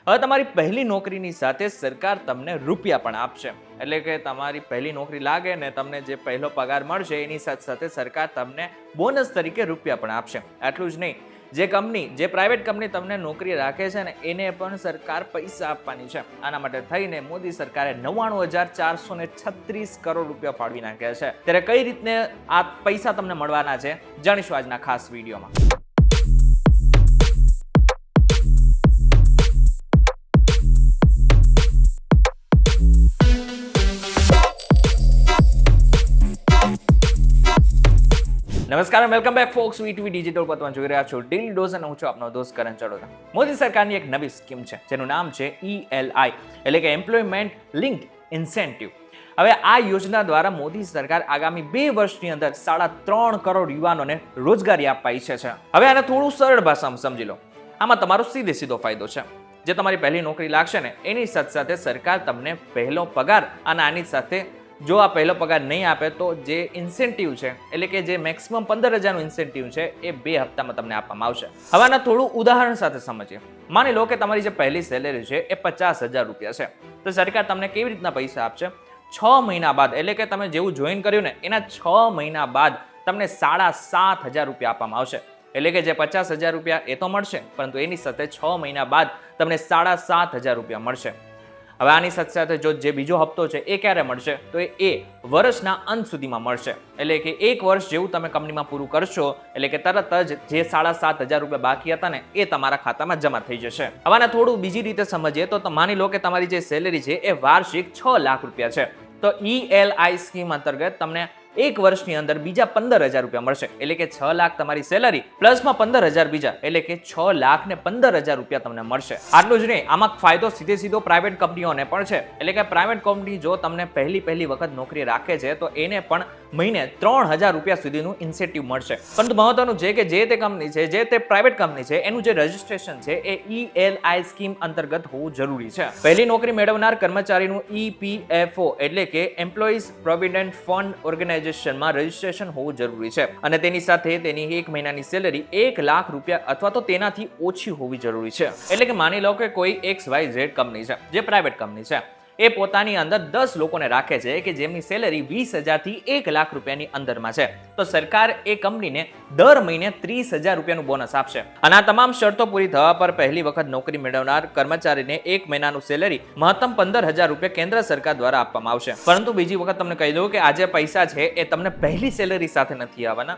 હવે તમારી પહેલી નોકરીની સાથે સરકાર તમને રૂપિયા પણ આપશે, એટલે કે તમારી પહેલી નોકરી લાગે ને તમને જે પહેલો પગાર મળશે એની સાથે સાથે સરકાર તમને બોનસ તરીકે રૂપિયા પણ આપશે. આટલું જ નહીં, જે પ્રાઇવેટ કંપની તમને નોકરી રાખે છે ને એને પણ સરકાર પૈસા આપવાની છે. આના માટે થઈને મોદી સરકારે 99,436 કરોડ રૂપિયા ફાળવી નાખ્યા છે. ત્યારે કઈ રીતને આ પૈસા તમને મળવાના છે જાણીશું આજના ખાસ વિડીયોમાં. નમસ્કાર, welcome back folks VTV digital પર તમે જોઈ રહ્યા છો ડેલી ડોઝ અને હું છું આપનો દોસ્ત કરણ ચડોદા. મોદી સરકારની એક નવી સ્કીમ છે જેનું નામ છે ELI એટલે કે એમ્પ્લોયમેન્ટ લિંક્ડ ઇન્સેન્ટિવ. હવે આ યોજના દ્વારા મોદી સરકાર આગામી 2 વર્ષની અંદર 3.5 કરોડ યુવાનોને રોજગારી આપવા ઈચ્છે છે. હવે આને થોડું સરળ ભાષામાં સમજી લો. આમાં તમારો સીધો ફાયદો છે. જે તમારી પહેલી નોકરી લાગશે ને એની સાથે સાથે સરકાર તમને પહેલો પગાર અને આની સાથે જો આ પહેલો પગાર નહીં આપે તો જે ઇન્સેન્ટિવ છે એટલે કે જે મેક્સિમમ 15,000નું ઇન્સેન્ટિવ છે એ 2 હપ્તામાં તમને આપવામાં આવશે. હવે આના થોડું ઉદાહરણ સાથે સમજીએ. માની લો કે તમારી જે પહેલી સેલેરી છે એ 50,000 રૂપિયા છે, તો સરકાર તમને કેવી રીતના પૈસા આપશે? 6 મહિના બાદ એટલે કે તમે જેવું જોઈન કર્યું ને એના 6 મહિના બાદ તમને 7,500 રૂપિયા આપવામાં આવશે. એટલે કે જે 50,000 રૂપિયા એ તો મળશે, પરંતુ એની સાથે 6 મહિના બાદ તમને 7,500 રૂપિયા મળશે. હવે આની સાથે સાથે જો જે બીજો હપ્તો છે એ ક્યારે મળશે તો એ વર્ષના અંત સુધીમાં મળશે. એટલે કે 1 વર્ષ જેવું તમે કંપનીમાં પૂરું કરશો એટલે કે તરત જ જે 7,500 રૂપિયા બાકી હતા ને એ તમારા ખાતામાં જમા થઈ જશે. હવે આને થોડું બીજી રીતે સમજીએ તો માની લો કે તમારી જે સેલેરી છે એ વાર્ષિક 6 લાખ રૂપિયા છે, તો ELI સ્કીમ અંતર્ગત તમને 1 વર્ષની અંદર બીજા 15,000 રૂપિયા મળશે. એટલે કે 6 લાખ તમારી સેલરી પ્લસમાં 15,000 બીજા એટલે કે 6,15,000 રૂપિયા તમને મળશે. આટલું જ નહીં, આમાં ફાયદો સીધો પ્રાઇવેટ કંપનીઓને પણ છે. એટલે કે પ્રાઇવેટ કંપની જો તમને પહેલી વખત નોકરી રાખે છે તો એને પણ મહિને 3,000 રૂપિયા સુધીનું ઇન્સેન્ટિવ મળશે. પરંતુ મહત્વનું છે કે જે તે કંપની છે, જે તે પ્રાઇવેટ કંપની છે એનું જે રજિસ્ટ્રેશન છે એ ELI સ્કીમ અંતર્ગત હોવું જરૂરી છે. પહેલી નોકરી મેળવનાર કર્મચારીનું EPFO એટલે કે એમ્પ્લોઈઝ પ્રોવિડન્ટ ફંડ ઓર્ગેનાઇઝેશનમાં રજિસ્ટ્રેશન હોવું જરૂરી છે અને તેની સાથે તેની 1 મહિનાની સેલરી 1 લાખ રૂપિયા અથવા તો તેનાથી ઓછી હોવી જરૂરી છે. એટલે કે માની લો કે કોઈ XYZ કંપની છે જે પ્રાઇવેટ કંપની છે, એ પોતાની અંદર 10 લોકોને રાખે છે કે જેમની સેલરી 20,000 થી 1 લાખ રૂપિયાની અંદરમાં છે, તો સરકાર એ કંપનીને દર મહિને 30,000 રૂપિયાનું બોનસ આપશે. અને આ તમામ શરતો પૂરી થવા પર પહેલી વખત નોકરી મેળવનાર કર્મચારીને 1 મહિનાનું સેલરી મહત્તમ 15,000 રૂપિયા કેન્દ્ર સરકાર દ્વારા આપવામાં આવશે. પરંતુ બીજી વખત તમને કહી દઉં કે આ જે પૈસા છે એ તમને પહેલી સેલરી સાથે નથી આવવાના.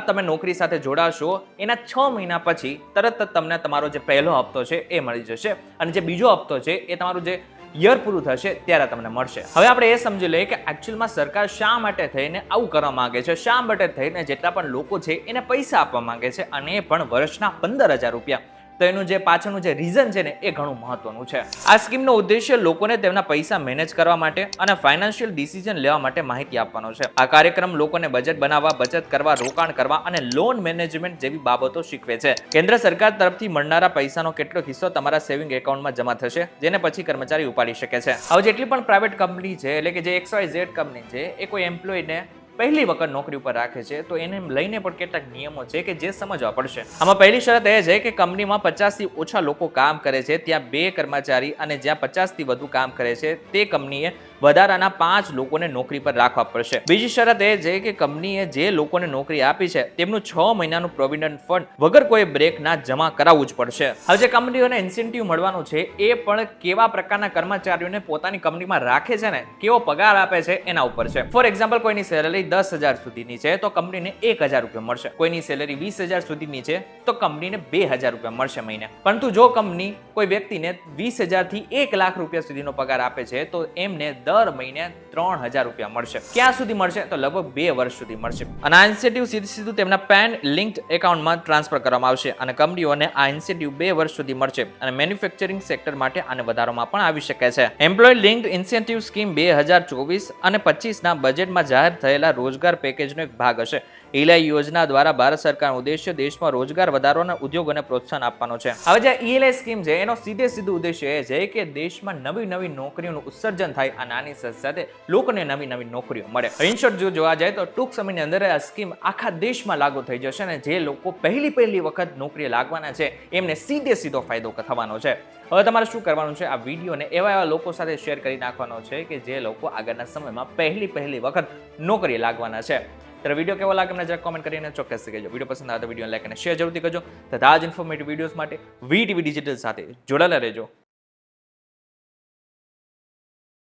તમે નોકરી સાથે જોડાશો એના 6 મહિના પછી તરત જ તમને તમારો જે પહેલો હપ્તો છે એ મળી જશે અને જે બીજો હપ્તો છે એ તમારું જે યર પૂરું થશે ત્યારે તમને મળશે. હવે આપણે એ સમજી લઈએ કે એકચ્યુઅલમાં સરકાર શા માટે થઈને આવું કરવા માંગે છે, શા માટે થઈને જેટલા પણ લોકો છે એને પૈસા આપવા માંગે છે અને એ પણ વર્ષના 15,000 રૂપિયા. તો એનું જે પાછળનું જે રીઝન છે ને એ ઘણું મહત્વનું છે. આ સ્કીમનો ઉદ્દેશ્ય લોકોને તેમના પૈસા મેનેજ કરવા માટે અને ફાઇનાન્શિયલ ડિસિઝન લેવા માટે માહિતી આપવાનો છે. આ કાર્યક્રમ લોકોને બજેટ બનાવવા, બચત કરવા, રોકાણ કરવા અને લોન મેનેજમેન્ટ જેવી બાબતો શીખવે છે. કેન્દ્ર સરકાર તરફથી મળનારા પૈસાનો કેટલોક હિસ્સો તમારા સેવિંગ એકાઉન્ટમાં જમા થશે, જેને પછી કર્મચારી ઉપાડી શકે છે. હવે જેટલી પણ પ્રાઇવેટ કંપની છે એટલે કે જે XYZ કંપની છે એ કોઈ એમ્પ્લોયને પહેલી વખત નોકરી ઉપર રાખે છે તો એને લઈને પણ કેટલાક નિયમો છે કે જે સમજવા પડશે. આમાં પહેલી શરત એ છે કે કંપનીમાં 50 થી ઓછા લોકો કામ કરે છે ત્યાં 2 કર્મચારી અને જ્યાં 50 થી વધુ કામ કરે છે તે કંપનીએ વધારાના 5 લોકોને નોકરી પર રાખવા પડશે. બીજી શરત એ છે કે કંપનીએ જે લોકોને નોકરી આપી છે તેમનું 6 મહિનાનું પ્રોવિડન્ટ ફંડ વગર કોઈ બ્રેક ના જમા કરાવવું જ પડશે. હવે જે કંપનીઓને ઇન્સેન્ટિવ મળવાનું છે એ પણ કેવા પ્રકારના કર્મચારીઓને પોતાની કંપનીમાં રાખે છે ને કેવો પગાર આપે છે એના ઉપર છે. ફોર એક્ઝામ્પલ, કોઈની સેલરી 10,000 સુધીની છે તો કંપનીને 1,000 રૂપિયા મળશે. કોઈની સેલરી 20,000 સુધીની છે તો કંપનીને 2,000 રૂપિયા મળશે મહિને. પરંતુ જો કંપની કોઈ વ્યક્તિને 20,000 થી 1 લાખ રૂપિયા સુધીનો પગાર આપે છે તો એમને દર મહિને 3,000 રૂપિયા મળશે. ક્યાં સુધી મળશે તો લગભગ 2 વર્ષ સુધી મળશે. અને આ ઇન્સેન્ટિવ સીધું તેમના પેન લિંક્ડ એકાઉન્ટમાં ટ્રાન્સફર કરવામાં આવશે અને કંપનીઓને આ ઇન્સેન્ટિવ 2 વર્ષ સુધી મળશે અને મેન્યુફેક્ચરિંગ સેક્ટર માટે આને વધારવામાં પણ આવી શકે છે. એમ્પ્લોય લિંક્ડ ઇન્સેન્ટિવ સ્કીમ 2024 અને 25 ના બજેટમાં જાહેર થયેલા રોજગાર પેકેજનો એક ભાગ હશે. ઈએલઆઈ યોજના દ્વારા ભારત સરકારનો ઉદ્દેશ્ય દેશમાં રોજગાર વધારવાનો ઉદ્યોગોને પ્રોત્સાહન આપવાનો છે. હવે જે ઈએલઆઈ સ્કીમ છે એનો સીધો ઉદ્દેશ્ય એ છે કે દેશમાં નવી નોકરીઓનું ઉત્સર્જન થાય, આ નાની સાથે લોકોને નવી નોકરીઓ મળે. ઇન શોર્ટ જો જોવા જાય તો ટૂંક સમયની અંદર આ સ્કીમ આખા દેશમાં લાગુ થઈ જશે અને જે લોકો પહેલી વખત નોકરી લાગવાના છે એમને સીધો ફાયદો થવાનો છે. હવે તમારે શું કરવાનું છે, આ વિડીયોને એવા લોકો સાથે શેર કરી નાખવાનો છે કે જે લોકો આગળના સમયમાં પહેલી વખત નોકરી લાગવાના છે. ત્યારે વિડીયો કેવો લાગે અમને જરા કોમેન્ટ કરીને ચોક્કસથી કહેજો. વિડીયો પસંદ આવે તો વિડીયોને લાઈક અને શેર જરૂરથી કરજો તથા જ ઇન્ફોર્મેટિવ વિડીયોઝ માટે વીટીવી ડિજિટલ સાથે જોડાયેલા રહેજો.